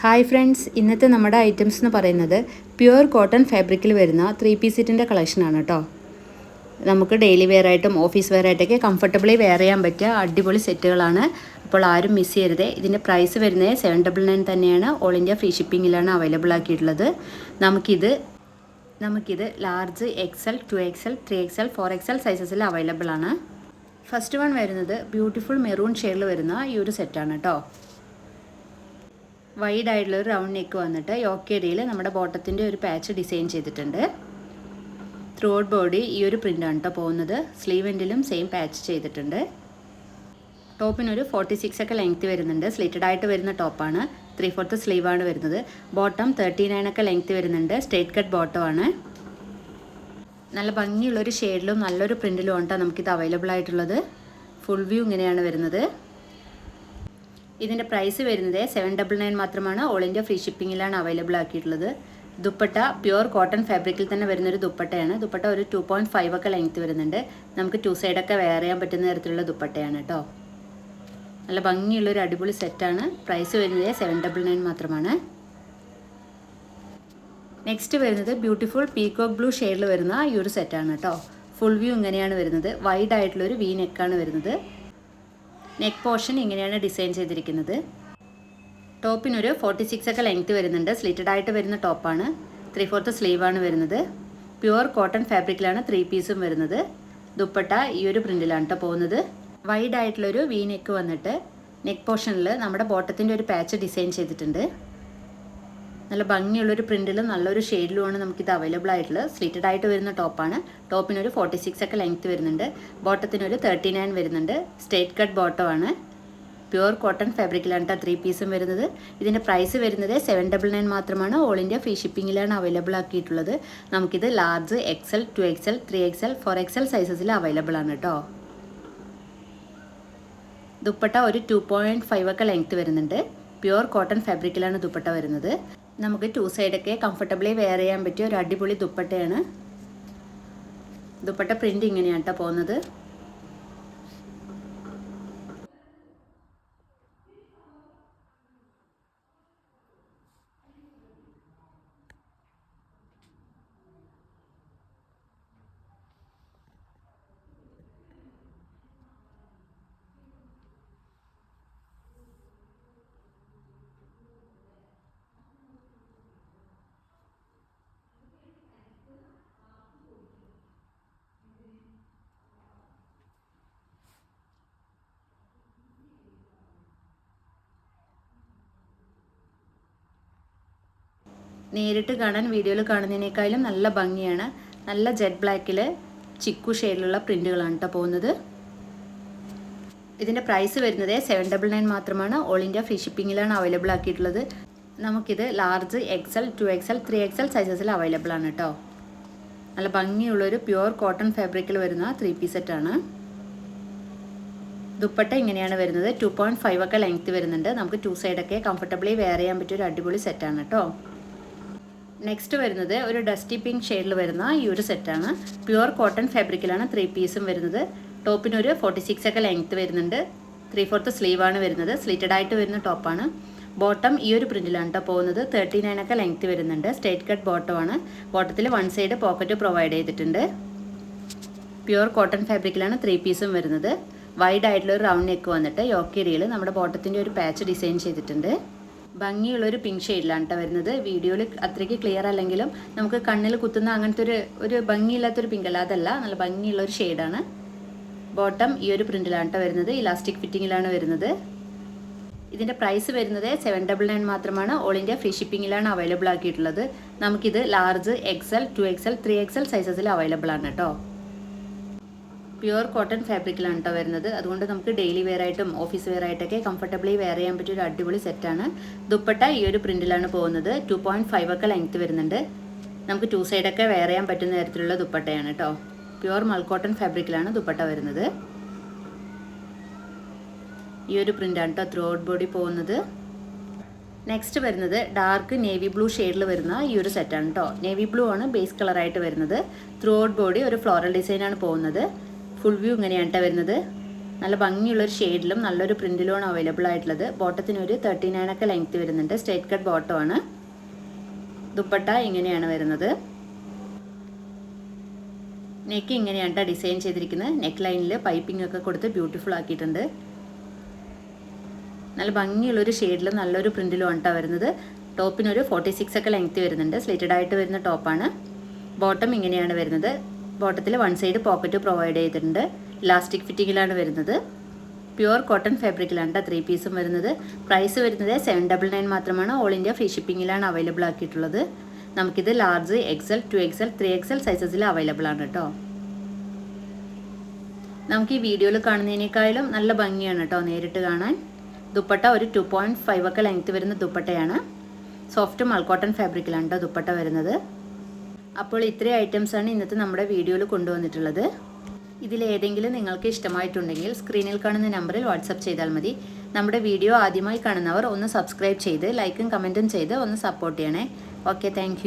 Hi friends, ഇന്നത്തെ നമ്മുടെ items എന്ന് പറയുന്നത് പ്യുവർ കോട്ടൺ ഫാബ്രിക്കിൽ വരുന്ന 3 പീസ് സെറ്റിൻ്റെ കളക്ഷനാണ് കേട്ടോ. നമുക്ക് ഡെയിലി വെയർ ആയിട്ടും ഓഫീസ് വെയർ ആയിട്ടൊക്കെ കംഫർട്ടബിളി വെയർ ചെയ്യാൻ പറ്റിയ അടിപൊളി സെറ്റുകളാണ്. അപ്പോൾ ആരും മിസ് ചെയ്യരുത്. ഇതിൻ്റെ പ്രൈസ് വരുന്നത് 799 തന്നെയാണ്. ഓൾ ഇന്ത്യ ഫ്രീ ഷിപ്പിങ്ങിലാണ് അവൈലബിൾ ആക്കിയിട്ടുള്ളത്. നമുക്കിത് large XL, 2XL, 3XL, 4XL സൈസസിൽ അവൈലബിൾ ആണ്. ഫസ്റ്റ് വൺ വരുന്നത് ബ്യൂട്ടിഫുൾ മെറൂൺ ഷെയ്ഡിൽ വരുന്ന ഈ ഒരു സെറ്റാണ് കേട്ടോ. വൈഡ് ആയിട്ടുള്ള ഒരു റൗണ്ട് നെക്ക് വന്നിട്ട് യോക്ക് ഏരിയയിൽ നമ്മുടെ ബോട്ടത്തിൻ്റെ ഒരു പാച്ച് ഡിസൈൻ ചെയ്തിട്ടുണ്ട്. ത്രൂ ഔട്ട് ബോഡി ഈ ഒരു പ്രിൻ്റാണ് കേട്ടോ പോകുന്നത്. സ്ലീവ് എൻഡിലും സെയിം പാച്ച് ചെയ്തിട്ടുണ്ട്. ടോപ്പിനൊരു 46 ഒക്കെ ലെങ്ത്ത് വരുന്നുണ്ട്. സ്ലിറ്റഡ് ആയിട്ട് വരുന്ന ടോപ്പാണ്. 3/4 സ്ലീവാണ് വരുന്നത്. ബോട്ടം 39 ഒക്കെ ലെങ്ത്ത് വരുന്നുണ്ട്. സ്ട്രേറ്റ് കട്ട് ബോട്ടമാണ്. നല്ല ഭംഗിയുള്ളൊരു ഷെയ്ഡിലും നല്ലൊരു പ്രിൻറ്റിലും ആണ് നമുക്കിത് അവൈലബിൾ ആയിട്ടുള്ളത്. ഫുൾ വ്യൂ ഇങ്ങനെയാണ് വരുന്നത്. ഇതിൻ്റെ പ്രൈസ് വരുന്നത് 799 മാത്രമാണ്. ഓൾ ഇന്ത്യ ഫ്രീ ഷിപ്പിങ്ങിലാണ് അവൈലബിൾ ആക്കിയിട്ടുള്ളത്. ദുപ്പട്ട പ്യുവർ കോട്ടൺ ഫാബ്രിക്കിൽ തന്നെ വരുന്നൊരു ദുപ്പട്ടയാണ്. ദുപ്പട്ട ഒരു 2.5 ഒക്കെ ലെങ്ത്ത് വരുന്നുണ്ട്. നമുക്ക് 2 സൈഡൊക്കെ വെയർ ചെയ്യാൻ പറ്റുന്ന തരത്തിലുള്ള ദുപ്പട്ടയാണ് കേട്ടോ. നല്ല ഭംഗിയുള്ളൊരു അടിപൊളി സെറ്റാണ്. പ്രൈസ് വരുന്നത് 799 മാത്രമാണ്. നെക്സ്റ്റ് വരുന്നത് ബ്യൂട്ടിഫുൾ പീകോക്ക് ബ്ലൂ ഷെയ്ഡിൽ വരുന്ന ഈ ഒരു സെറ്റാണ് കേട്ടോ. ഫുൾ വ്യൂ ഇങ്ങനെയാണ് വരുന്നത്. വൈഡ് ആയിട്ടുള്ളൊരു വി നെക്കാണ് വരുന്നത്. നെക്ക് പോർഷൻ ഇങ്ങനെയാണ് ഡിസൈൻ ചെയ്തിരിക്കുന്നത്. ടോപ്പിനൊരു 46 ഒക്കെ ലെങ്ത്ത് വരുന്നുണ്ട്. സ്ലിറ്റഡ് ആയിട്ട് വരുന്ന ടോപ്പാണ്. 3/4 സ്ലീവാണ് വരുന്നത്. പ്യുവർ കോട്ടൺ ഫാബ്രിക്കിലാണ് 3 പീസും വരുന്നത്. ദുപ്പട്ട ഈ ഒരു പ്രിൻറ്റിലാണ് കേട്ടോ പോകുന്നത്. വൈഡ് ആയിട്ടുള്ളൊരു വി നെക്ക് വന്നിട്ട് നെക്ക് പോർഷനിൽ നമ്മുടെ ബോട്ടത്തിൻ്റെ ഒരു പാച്ച് ഡിസൈൻ ചെയ്തിട്ടുണ്ട്. നല്ല ഭംഗിയുള്ളൊരു പ്രിൻറ്റിലും നല്ലൊരു ഷെയ്ഡിലുമാണ് നമുക്കിത് അവൈലബിൾ ആയിട്ടുള്ളത്. സ്ലിറ്റഡ് ആയിട്ട് വരുന്ന ടോപ്പാണ്. ടോപ്പിനൊരു 46 ഒക്കെ ലെങ്ത്ത് വരുന്നുണ്ട്. ബോട്ടത്തിനൊരു 39 വരുന്നുണ്ട്. സ്ട്രേറ്റ് കട്ട് ബോട്ടമാണ്. പ്യുവർ കോട്ടൺ ഫാബ്രിക്കിലാണ് 3 പീസും വരുന്നത്. ഇതിൻ്റെ പ്രൈസ് വരുന്നത് 799 മാത്രമാണ്. ഓൾ ഇന്ത്യ ഫ്രീ ഷിപ്പിങ്ങിലാണ് അവൈലബിൾ ആക്കിയിട്ടുള്ളത്. നമുക്കിത് large XL, 2XL, 3XL, 4XL സൈസസിൽ അവൈലബിൾ ആണ് കേട്ടോ. ദുപ്പട്ട ഒരു 2.5 ഒക്കെ ലെങ്ത്ത് വരുന്നുണ്ട്. പ്യുവർ കോട്ടൺ ഫാബ്രിക്കിലാണ് ദുപ്പട്ട വരുന്നത്. നമുക്ക് 2 സൈഡൊക്കെ കംഫർട്ടബിളി വെയർ ചെയ്യാൻ പറ്റിയ ഒരു അടിപൊളി ദുപ്പട്ടയാണ്. ദുപ്പട്ട പ്രിൻ്റ് ഇങ്ങനെയാണ് കേട്ടോ പോകുന്നത്. നേരിട്ട് കാണാൻ വീഡിയോയിൽ കാണുന്നതിനേക്കാളും നല്ല ഭംഗിയാണ്. നല്ല ജെറ്റ് ബ്ലാക്കിൽ ചിക്കു ഷെയ്ഡിലുള്ള പ്രിൻറ്റുകളാണ് കേട്ടോ പോകുന്നത്. ഇതിൻ്റെ പ്രൈസ് വരുന്നത് 799 മാത്രമാണ്. ഓൾ ഇന്ത്യ ഫ്രീ ഷിപ്പിങ്ങിലാണ് അവൈലബിൾ ആക്കിയിട്ടുള്ളത്. നമുക്കിത് large XL, 2XL, 3XL സൈസസിൽ available ആണ് കേട്ടോ. നല്ല ഭംഗിയുള്ളൊരു പ്യുവർ കോട്ടൺ ഫാബ്രിക്കിൽ വരുന്ന 3 പീസ് സെറ്റാണ്. ദുപ്പട്ട ഇങ്ങനെയാണ് വരുന്നത്. 2.5 ഒക്കെ ലെങ്ത്ത് വരുന്നുണ്ട്. നമുക്ക് 2 സൈഡൊക്കെ കംഫർട്ടബിളി വെയർ ചെയ്യാൻ പറ്റിയ ഒരു അടിപൊളി സെറ്റാണ് കേട്ടോ. നെക്സ്റ്റ് വരുന്നത് ഒരു ഡസ്റ്റി പിങ്ക് ഷെയ്ഡിൽ വരുന്ന ഈ ഒരു സെറ്റാണ്. പ്യുവർ കോട്ടൺ ഫാബ്രിക്കിലാണ് 3 പീസും വരുന്നത്. ടോപ്പിനൊരു 46 ഒക്കെ ലെങ്ത്ത് വരുന്നുണ്ട്. 3/4 സ്ലീവാണ് വരുന്നത്. സ്ലിറ്റഡ് ആയിട്ട് വരുന്ന ടോപ്പാണ്. ബോട്ടം ഈ ഒരു പ്രിൻറ്റിലാണ് കേട്ടോ പോകുന്നത്. 39 ഒക്കെ ലെങ്ത്ത് വരുന്നുണ്ട്. സ്ട്രേറ്റ് കട്ട് ബോട്ടമാണ്. ബോട്ടത്തിൽ 1 സൈഡ് പോക്കറ്റ് പ്രൊവൈഡ് ചെയ്തിട്ടുണ്ട്. പ്യുവർ കോട്ടൺ ഫാബ്രിക്കിലാണ് 3 പീസും വരുന്നത്. വൈഡ് ആയിട്ടുള്ള ഒരു റൗണ്ട് നെക്ക് വന്നിട്ട് യോക്ക് ഏരിയയിൽ നമ്മുടെ ബോട്ടത്തിൻ്റെ ഒരു പാച്ച് ഡിസൈൻ ചെയ്തിട്ടുണ്ട്. ഭംഗിയുള്ളൊരു പിങ്ക് ഷെയ്ഡിലാണ് കേട്ടോ വരുന്നത്. വീഡിയോയിൽ അത്രയ്ക്ക് ക്ലിയർ അല്ലെങ്കിലും നമുക്ക് കണ്ണിൽ കുത്തുന്ന അങ്ങനത്തെ ഒരു ഭംഗിയില്ലാത്തൊരു പിങ്ക് അല്ല, അതല്ല, നല്ല ഭംഗിയുള്ളൊരു ഷെയ്ഡാണ്. ബോട്ടം ഈ ഒരു പ്രിൻറ്റിലാണ് കേട്ടോ വരുന്നത്. ഇലാസ്റ്റിക് ഫിറ്റിങ്ങിലാണ് വരുന്നത്. ഇതിൻ്റെ പ്രൈസ് വരുന്നത് 799 മാത്രമാണ്. ഓൾ ഇന്ത്യ ഫ്രീ ഷിപ്പിങ്ങിലാണ് അവൈലബിൾ ആക്കിയിട്ടുള്ളത്. നമുക്കിത് large XL, 2XL, 3XL സൈസസിൽ available ആണ് കേട്ടോ. പ്യുവർ കോട്ടൺ ഫാബ്രിക്കിലാണ് കേട്ടോ വരുന്നത്. അതുകൊണ്ട് നമുക്ക് ഡെയിലി വെയർ ആയിട്ടും ഓഫീസ് വെയർ ആയിട്ടൊക്കെ കംഫർട്ടബിളി വെയർ ചെയ്യാൻ പറ്റിയ ഒരു അടിപൊളി സെറ്റാണ്. ദുപ്പട്ട ഈ ഒരു പ്രിൻറ്റിലാണ് പോകുന്നത്. 2.5 ഒക്കെ ലെങ്ത്ത് വരുന്നുണ്ട്. നമുക്ക് 2 സൈഡൊക്കെ വെയർ ചെയ്യാൻ പറ്റുന്ന തരത്തിലുള്ള ദുപ്പട്ടയാണ് കേട്ടോ. പ്യുവർ മൽക്കോട്ടൺ ഫാബ്രിക്കിലാണ് ദുപ്പട്ട വരുന്നത്. ഈ ഒരു പ്രിൻ്റാണ് കേട്ടോ ത്രൂ ഔട്ട് ബോഡി പോകുന്നത്. നെക്സ്റ്റ് വരുന്നത് ഡാർക്ക് നേവി ബ്ലൂ ഷെയ്ഡിൽ വരുന്ന ഈ ഒരു സെറ്റാണ് കേട്ടോ. നേവി ബ്ലൂ ആണ് ബേസ് കളറായിട്ട് വരുന്നത്. ത്രൂ ഔട്ട് ബോഡി ഒരു ഫ്ലോറൽ ഡിസൈനാണ് പോകുന്നത്. ഫുൾ വ്യൂ ഇങ്ങനെയാണ് കേട്ടോ വരുന്നത്. നല്ല ഭംഗിയുള്ളൊരു ഷെയ്ഡിലും നല്ലൊരു പ്രിൻറ്റിലുമാണ് അവൈലബിൾ ആയിട്ടുള്ളത്. ബോട്ടത്തിന് ഒരു 39 ഒക്കെ ലെങ്ത്ത് വരുന്നുണ്ട്. Straight cut ബോട്ടമാണ്. ദുപ്പട്ട ഇങ്ങനെയാണ് വരുന്നത്. നെക്ക് ഇങ്ങനെയാണ് ഡിസൈൻ ചെയ്തിരിക്കുന്നത്. നെക്ക് ലൈനിൽ പൈപ്പിംഗ് ഒക്കെ കൊടുത്ത് ബ്യൂട്ടിഫുൾ ആക്കിയിട്ടുണ്ട്. നല്ല ഭംഗിയുള്ളൊരു ഷെയ്ഡിലും നല്ലൊരു പ്രിൻറ്റിലുമാണ് കേട്ടോ വരുന്നത്. ടോപ്പിനൊരു 46 ഒക്കെ ലെങ്ത്ത് വരുന്നുണ്ട്. സ്ലിറ്റഡ് ആയിട്ട് വരുന്ന ടോപ്പാണ്. ബോട്ടം ഇങ്ങനെയാണ് വരുന്നത്. ബോട്ടത്തിൽ വൺ സൈഡ് പോക്കറ്റ് പ്രൊവൈഡ് ചെയ്തിട്ടുണ്ട്. ഇലാസ്റ്റിക് ഫിറ്റിങ്ങിലാണ് വരുന്നത്. പ്യുവർ കോട്ടൺ ഫാബ്രിക്കിലാണ് 3 പീസും വരുന്നത്. പ്രൈസ് വരുന്നത് 799 മാത്രമാണ്. ഓൾ ഇന്ത്യ ഫ്രീ ഷിപ്പിങ്ങിലാണ് അവൈലബിൾ ആക്കിയിട്ടുള്ളത്. നമുക്കിത് large, XL, 2XL, 3XL സൈസസിൽ available ആണ് കേട്ടോ. നമുക്ക് ഈ വീഡിയോയിൽ കാണുന്നതിനേക്കാളും നല്ല ഭംഗിയാണ് കേട്ടോ നേരിട്ട് കാണാൻ. ദുപ്പട്ട ഒരു 2.5 ഒക്കെ ലെങ്ത്ത് വരുന്ന ദുപ്പട്ടയാണ്. സോഫ്റ്റ് മൾക്കോട്ടൺ ഫാബ്രിക്കിലാണ് കേട്ടോ ദുപ്പട്ട വരുന്നത്. അപ്പോൾ ഇത്രയും ഐറ്റംസാണ് ഇന്നത്തെ നമ്മുടെ വീഡിയോയിൽ കൊണ്ടുവന്നിട്ടുള്ളത്. ഇതിലേതെങ്കിലും നിങ്ങൾക്ക് ഇഷ്ടമായിട്ടുണ്ടെങ്കിൽ സ്ക്രീനിൽ കാണുന്ന നമ്പറിൽ വാട്സപ്പ് ചെയ്താൽ മതി. നമ്മുടെ വീഡിയോ ആദ്യമായി കാണുന്നവർ ഒന്ന് സബ്സ്ക്രൈബ് ചെയ്ത് ലൈക്കും കമൻറ്റും ചെയ്ത് ഒന്ന് സപ്പോർട്ട് ചെയ്യണേ. Okay, thank